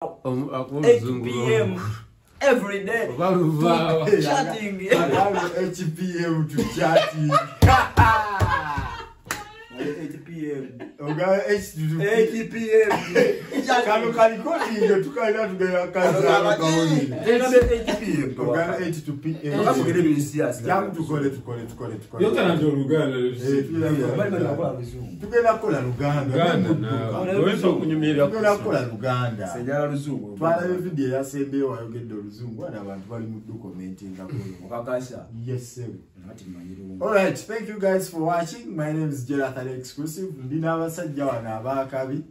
8 p.m. every day. Chatting. 8 p.m. to chatting. 8 p.m. 8 p.m. Kano kalikoti tukaenda tugaya kaza kaoni. 8 p.m. 8 to p.m. Ngakugere bisiasa. Jam tukole. Yoka na ndio Luganda. Tugenda kola Luganda. Wewe kunyumira. Tugenda kola Luganda. Sejala luzungu. Twala video ya sembe wayogedde oluzungu ana abantu bali mu documenting akolo. Okakasha. Yes sir. All right, thank you guys for watching. My name is Jonathan Exclusive. Ndina abasajja wana abakabi.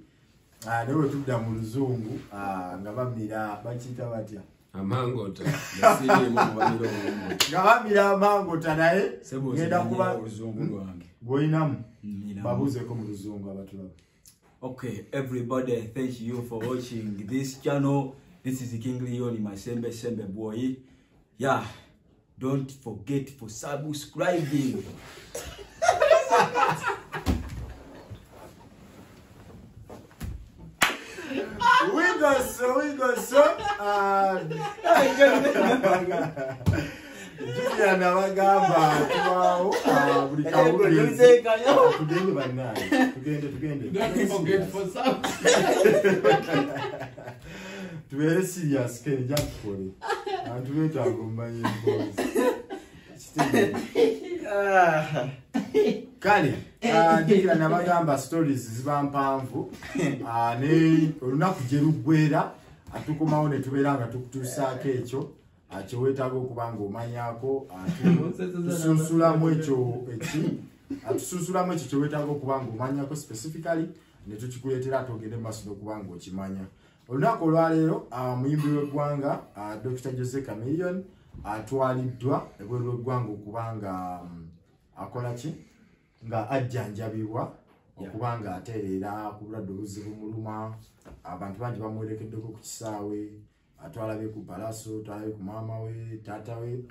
Newe tudda mu luzungu nga bamira bakita batya. Amangota. Yasiri mu bamiro. Nga bamira amangota naye ngenda kuba luzungu lwange. Goinamu. Babuze ko mu luzungu abatulaba. Okay, everybody, thank you for watching this channel. This is King Leon, my Sembe boy. Yeah. Don't forget for subscribing. We go so. Julia na bagamba twao buli kawuli. Tugende banaye. Tugende. Don't forget for some. Tuwele serious kene jakukole. Antuweta agomanye boys. Kale, ndikira nabagamba stories ziba mpanvu. Ne olunaku je lugwera atukomawo ne tubeeranga tukutusaako ekyo. Akyewetaaga okubanga omanyako atususulamu ekyo atususulamu ekyo kyewetaaga okubanga omanyako specifically ne tukikuleetera atogende mu maaso n'okubanga okimanya. Olunaku olwaleero muyimbi w'eggwanga Dr. Jose Chameleone atwaliddwa ebweru w'eggwanga okubanga akola ki nga ajjanjabibwa okubanga ateerera ku bulwadde obuzibu muluma. Abantu bangi bamuwerekeddeko ku kisaawe, atwalabe ku Balaso, twalabe ku maama we, taata we.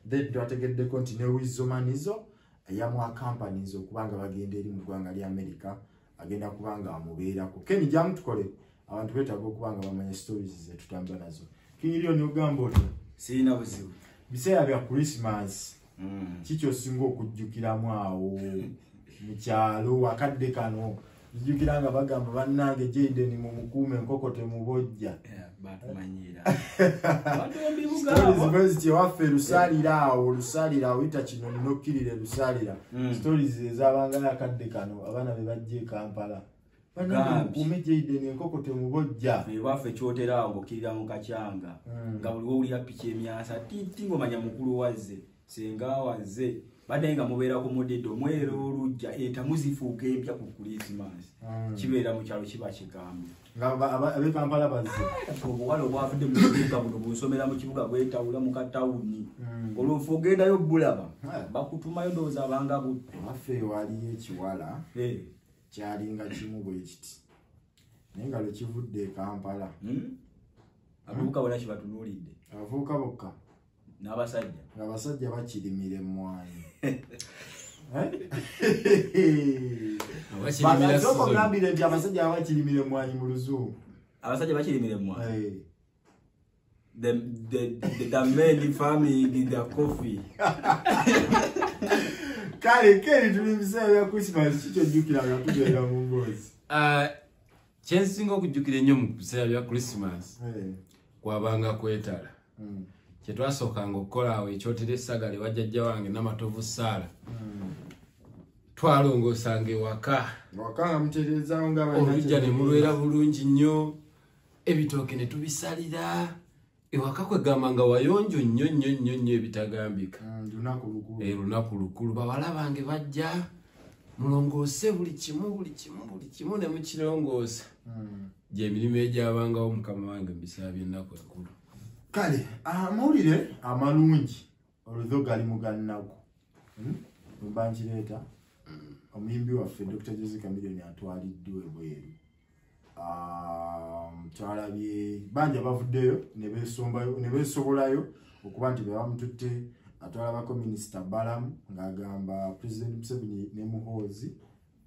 Then twategeddeko nti ne Wizzo Manizo yamwa companies okubanga bagenda eri mu ggwanga lya America agenda kubanga amubeerako. Ken jamu tukole abantu betaaga okubanga bamanya stories zetutambula nazo. King Leon ogamba otyo Sina buzibu. Biseera bya Christmas. Kicho singa okujjukiramu awo mu kyalo akadde kano. Jjukiranga bagamba bannange Jaden mu mukuume nkokote mu bojja. Batumanyira. Stories bweziti waffe lusalira wita kino nokirire lusalira. Stories ezabanga akadde kano abana be bajje Kampala. Bannange Jaden nkokote mu bojja. Waffe kyotera awo okirira mu kacyanga. Nga buli wowulira piki emyasa titi ngomanya mukulu wazze. Senga wazze. Badenga mubeera ku mudido mwero olujja etamuzifuuka empya ku Christmas. Kibeera mu kyalo kiba kigambo. Nga abe Kampala bazze. Obuwala obwavudde mu kibuga buno busomera mu kibuga bwetawula mu katawuni. Olwofu ogendayo bulaba. Bakutumayo ndowooza abanga butte. Waffe waliyo ekiwala. Kyalinga kimu bwe kiti. Naye nga lwe kivudde e Kampala. Abavubuka bonna kibatunuulidde. Abavubuka bokka. N'abasajja. Abasajja bakirimira emmwanyi. Bazoko ngambire nti abasajja bakirimira emmwanyi mu luzungu. Abasajja bakirimira emmwanyi. The main family did the coffee. Kale keri tuli biseera bya Christmas kicho jjukiranga tugenda mu mbozi. Kyensinga okujjukira ennyo mu biseera bya Christmas. Kwabanga kwetala. Kyetwasookanga okukola awo ekyotera essagale wajjajja wange n'amatovu Saala. Twalongoosanga ewaka. Wakanga mutereezaawo ng'abalina olujja ne mulwera bulungi nnyo. Ebitooke ne tubisalira. Ewaka kwegamba nga wayonjo nnyo ebitagambika. Lunaku lukulu bawala bange bajja mulongoose buli kimu ne mukirongoosa. Gy'emirimu egyabangawo mukama wange mu biseera by'ennaku enkulu. Kale, amawulire amalungi oludho gali mugannaku. Mbanjireeta omuyimbi waffe Dr. Jose Chameleone atwaliddwa ebweru. Twalabye bangi abavuddeyo ne beesobolayo okuba nti bebamututte. Atwalabako Minisita Balamu ng'agamba President Museveni ne Muhoozi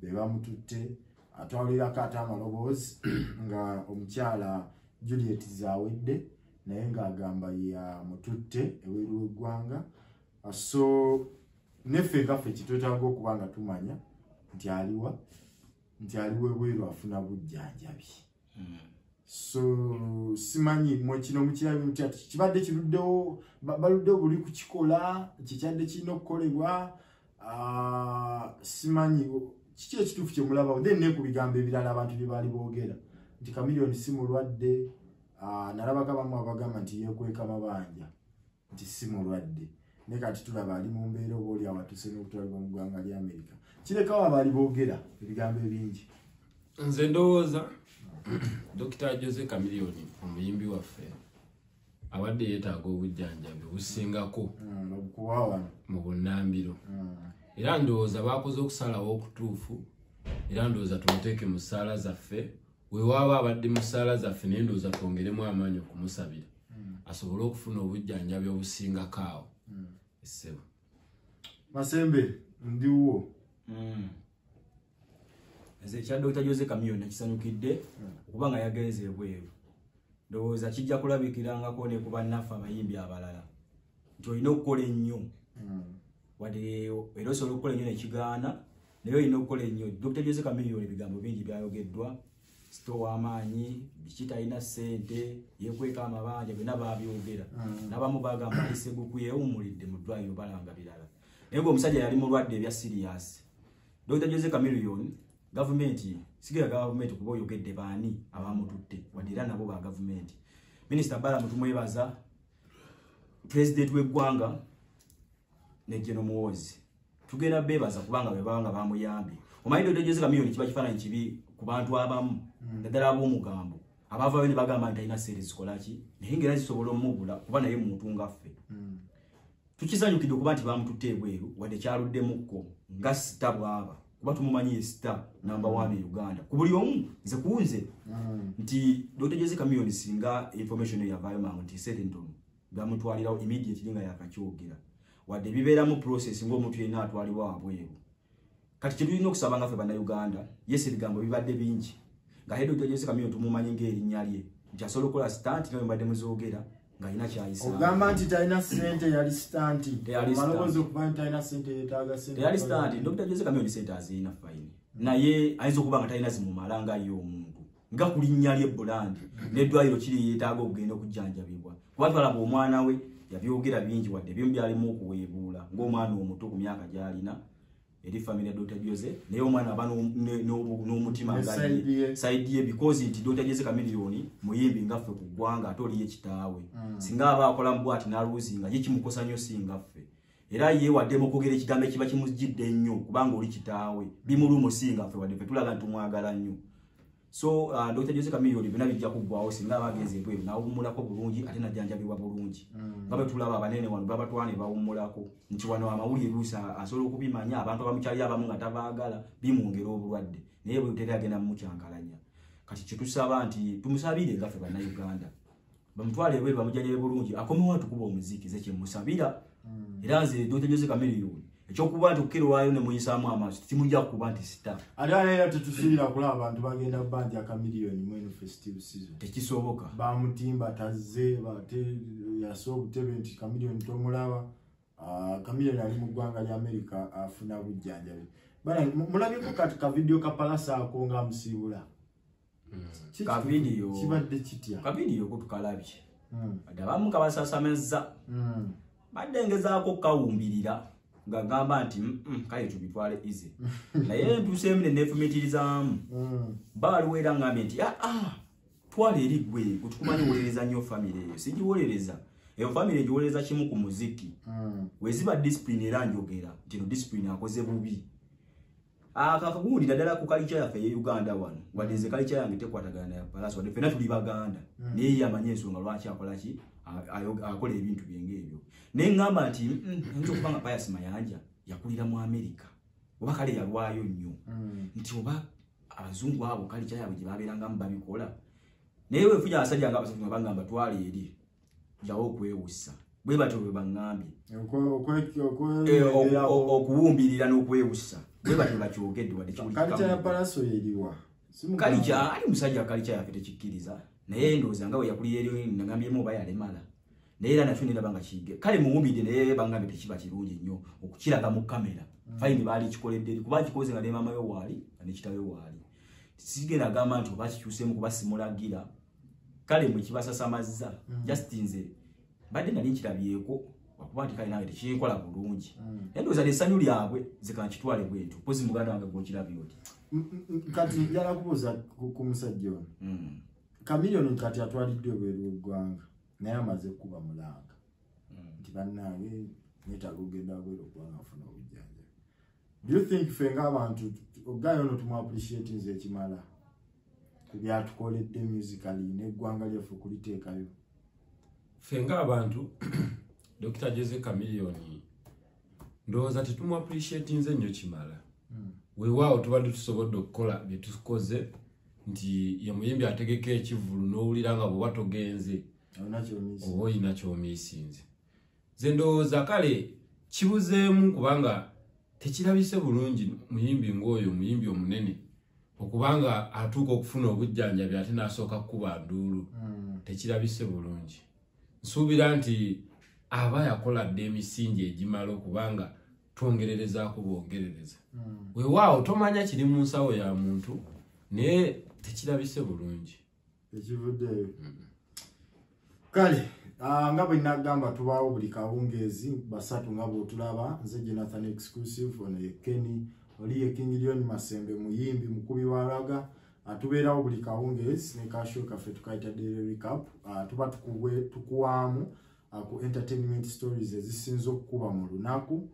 bebamututte. Atwalirako ate amaloboozi nga omukyala Juliet zawedde naye ng'agamba ya mututte eweru w'eggwanga. So neffe ngaffe kitwetaaga okuba nga tumanya nti aliwa ebweru afuna bujjanjabi. So simanyi kino mukirabye nti kibadde kiruddewo baluddewo buli kukikola kikyadde kirina okukolebwa. Simanyi kiki ekituufu kye mulabawo then ne ku bigambo ebirala abantu bye baali boogera nti Chameleone si mulwadde. Nalabako abamu abagamba nti yeekweka mabanja nti si mulwadde ne kati tulaba ali mu mbeera oba oli awatuse n'okutwalibwa mu ggwanga lya Amerika. Kirekawo abaali boogera ebigambo ebingi. Nze ndowooza Dr. Jose Chameleone omuyimbi waffe awadde yeetaaga obujjanjabi obusingako mu bunnambiro. Era ndowooza baakoze okusalawo okutuufu era ndowooza tumuteeke mu ssaala zaffe wewaaba abadde mu ssaala zaffe naye ndowooza twongeremu amaanyi okumusabira asobole okufuna obujjanjabi obusingako awo. Essebo Masembe ndiwo. Ekya Dr. Jose Chameleone kisanyukidde okuba nga yagenze ebweru. Ndowooza kijja kulabikirangako ne ku bannaffe abayimbi abalala nti olina okukola ennyo wadde era osobola okukola ennyo nekigaana naye olina okukola ennyo. Dr. Jose Chameleone ebigambo bingi byayogeddwa sito w'amaanyi biki talina ssente yeekweka amabanja byonna baabyogera. N'abamu bagamba Isseguku yeewummulidde mu ddwaliro balanga birala naye ng'omusajja yali mulwadde ebya siriasi. Dr. Jose Chameleone gavumenti sigira gavumenti kuba oyogedde baani abamututte wadde era nabo ba gavumenti. Minisita Bala mutumwebaza president w'eggwanga ne General Muhoozi tugenda beebaza kubanga bebanga bamuyambye. Omanyi Dr. Jose Chameleone kiba kifaananyi kibi ku bantu abamu naddala ab'omugambo abavaayo ne bagamba nti alina seeri zikolaki naye ng'era zisobola omubula kuba naye muntu ngaffe. Tukisanyukidde okuba nti bamututte ebweru wadde kyaluddemukko nga sita bw'aba kuba tumumanyi ye sita number 1 Uganda ku buli omu nze kunze nti Dr. Jose Chameleone singa information yavaayo mangu nti Sedenton bamutwalirawo immediately nga yakakyogera wadde bibeeramu process ng'omuntu yenna atwalibwa wabweru. Kati tulina okusaba nga ffe bannayuganda yes ebigambo bibadde bingi nga Dr. Jose Chameleone tumumanyi ng'erinnya lye nti asobola okukola stunt nga mbadde muzoogera ng'alina kyayisa. Ogamba nti talina ssente yali stunt. Malowooza okuba nti talina ssente yeetaaga ssente. Teyali stunt. Dr. Jose Chameleone ssente azirina fine naye ayinza okuba nga talina zimumala nga ye omuntu nga ku linnya lye Bolandi n'eddwaliro kiri yeetaaga okugenda okujjanjabibwa kuba twalaba omwana we yabyogera bingi wadde ebimu byalimu okuweebuula ng'omwana omuto ku myaka gy'alina eri family ya Dr. Jose naye omwana aba n'omutima side ye because nti Dr. Jose Chameleone muyimbi ngaffe ku ggwanga ate oliye kitaawe singa aba akola mu bwati n'aluuzinga ye kimukosa nnyo singaffe era ye wadde mukogera ekigambo ekiba kimujjidde ennyo kubanga oli kitaawe bimulumu singaffe wadde fe tulaga ntumwagala nnyo. So Dr. Jose Chameleone byonna bijja kuggwawo singa abagenze ebweru n'awummulako bulungi ate najjanjabibwa bulungi nga bwe tulaba abanene wano babatwane bawummulako nti wano amawulire luusa asobola okubimanya abantu abamukyali abamu nga tabaagala bimwongera obulwadde naye bwe teri agenda mumukyankalanya. Kati kyetusaba nti tumusabire ngaffe bannayuganda bamutwale ebweru bamujjanjabe bulungi akomewo atukuba omuziki ze kyemusabira era nze Dr. Jose Chameleone ekyokuba nti okukirwayo ne muyisaamu amaaso timujja kuba nti sita ate era tetusuubira kulaba abantu bagenda bbandi ya Chameleone mweno festive season tekisoboka bamutimba tazze yasoba obutebe nti Chameleone tomulaba. Chameleone ali mu ggwanga lya Amerika afuna bujjanjabi bana mulabyeko kati ka video ka Palasa ako nga musiibula ka video kibadde kitya ka video ko tukalabye ate abamu kabasasamezza badde ngezaako kawumbirira ngagamba nti kale tubitwale easy naye ntuseemu ne nefumitirizamu baaliwo era ngambye nti twale eri gwe kutukumanyi wolereza nnyo family eyo sigiwolereza eyo family ngiwolereza kimu ku muziki weziba discipline era njogera nti no discipline akoze bubi akakagundi ddala ku culture yaffe ye Uganda wano wadde nze culture yange tekwatagana ya Palasa wadde ffenna tuli Baganda naye yamanye ensonga lwaki akola ki akola ebintu byeng'ebyo naye ngamba nti nti okubanga Pius Mayanja yakulira mu Amerika oba kale yalwayo nnyo nti oba abazungu abo culture yaabwe gye babeerangamu babikola naye weefunya abasajja nga abasajja bagamba twale eri jawo okwewussa bwe batyo bwe baŋŋambye okuwumbirira n'okwewussa bwe batyo bakyogedde wadde Kalita ya Palasa eriwa Kalita ali musajja Kalita yaffe tekikkiriza naye ndoza nga we yakulira eri nagambyemu oba yalemala naye era nakyo niraba kige kale muwumbidde naye bangambe tekiba kirungi nnyo okukiraga mu kamera fayini baali kikoledde eri kuba kikoze nga ne maama yo waali ne kitawe waali sigera gamba nti oba kikyuseemu kuba simulagira kale mwe kibasasamaza just nze badde nali nkirabyeko wakuba nti kale nange tekinkola bulungi endoza l'essanyu lyabwe zikankitwale bwetu pozi muganda wange gwokirabye oti kati njala kubuuza ku musajja ono Chameleone kati atwaliddwe bweru eggwanga naye amaze kuba mulanga nti bannange neetaaga okugenda bweru eggwanga afuna obujjanjabi. Do you think fenga abantu ogayo ono tumuappreciate nze ekimala ku byatukoledde musically n'eggwanga lyaffe kuliteekayo fenga abantu Dr. Jose Chameleone ndowooza tetumuappreciate nze nnyo kimala weewaawo tubadde tusobodde okukola bye tukoze nti ye muyimbi ategeka ekivulu n'owulira nga bw'oba togenze oba olina ky'omiisinze nze ndowooza kale kibuzeemu kubanga tekirabise bulungi muyimbi ng'oyo muyimbi omunene okubanga atuuka okufuna obujjanjabi ate n'asooka kukuba nduulu tekirabise bulungi nsuubira nti aba yakoladde emisingi egimala okubanga twongererezaako bwongerereza weewaawo tomanya kiri mu nsawo ya muntu naye tekirabise bulungi ekivuddeyo kale nga bwe nagamba tubaawo buli kawungeezi basatu nga bw'otulaba nze Jonathan exclusive ono ye Kenny oli ye King Leon Masembe muyimbi mukubi wa raga atubeerawo buli kawungeezi ne kasho kaffe tukayita daily recap tuba tukuwaamu ku entertainment stories ezisinza okukuba mu lunaku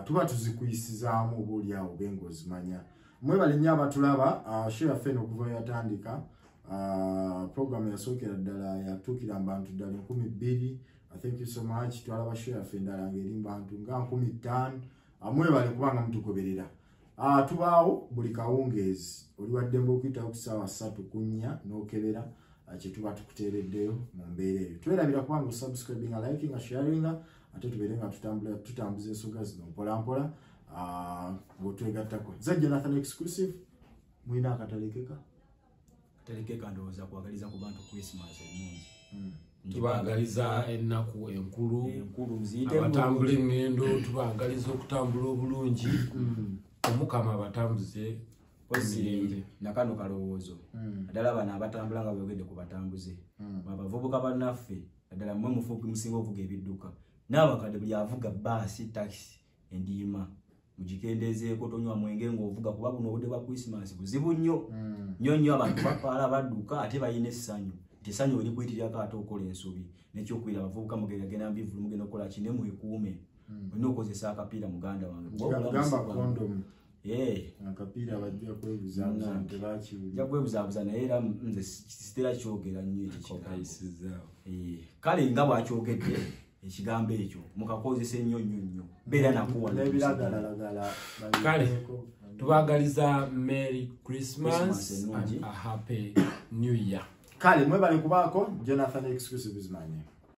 tuba tuzikuyisizaamu obaoli awo benga ozimanya mwebale nnyo abatulaba show yaffe eno okuva yatandika program yasookera ddala yatuukira mbantu ddala 2,000 thank you so much twalaba show yaffe endala ng'eri mbantu nga 5,000 mwebale kubanga mutugoberera tubaawo buli kawungeezi oli waddembe okuyitawo ku ssaawa 3 ku 4 n'okebera kye tuba tukuteereddeyo mu mbeera eyo twerabira kubanga osubscribing liking sharing ate tubeere nga tutambuza ensonga zino mpolampola bw'otwegattako nze Jonathan exclusive mulina akatalekeka telekeka ndowooza kwagaliza ku bantu Christmas ennungi tubagaliza ennaku enkulu mzite abatambula engendo tubagaliza okutambula obulungi omukama abatambuze ozirenje nakano kalowoozo ddala bano abatambula nga bwegedde ku batambuze abavubuka bannaffe ddala mmwe mufuuki musinga ovuga ebidduka n'abakadde buli avuga baasi taxi endiima mugikendezeeko tonywa mwenge ng'ovuga kuba buno obudde bwa Christmas buzibu nnyo nnyo abantu bapaala badduka ate balina essanyu nti essanyu oli kuyitirirako ate okola ensobi n'ekyokwira abavubuka mugeragena mbivulu mugenda okukola kine mwekuume olina okozesa akapiira muganda wange gamba condom akapiira bajja kwebuzaabuza nti bakiwulira ja kwebuzaabuza naye era nze sitera kyogera nnyo ekyo kale nga bwakyogedde ekigambo ekyo mukakozesa ennyo beera nakuwa kale tubagaliza Merry Christmas and a Happy New Year kale mwebale kubaako Jonathan exclusive is my name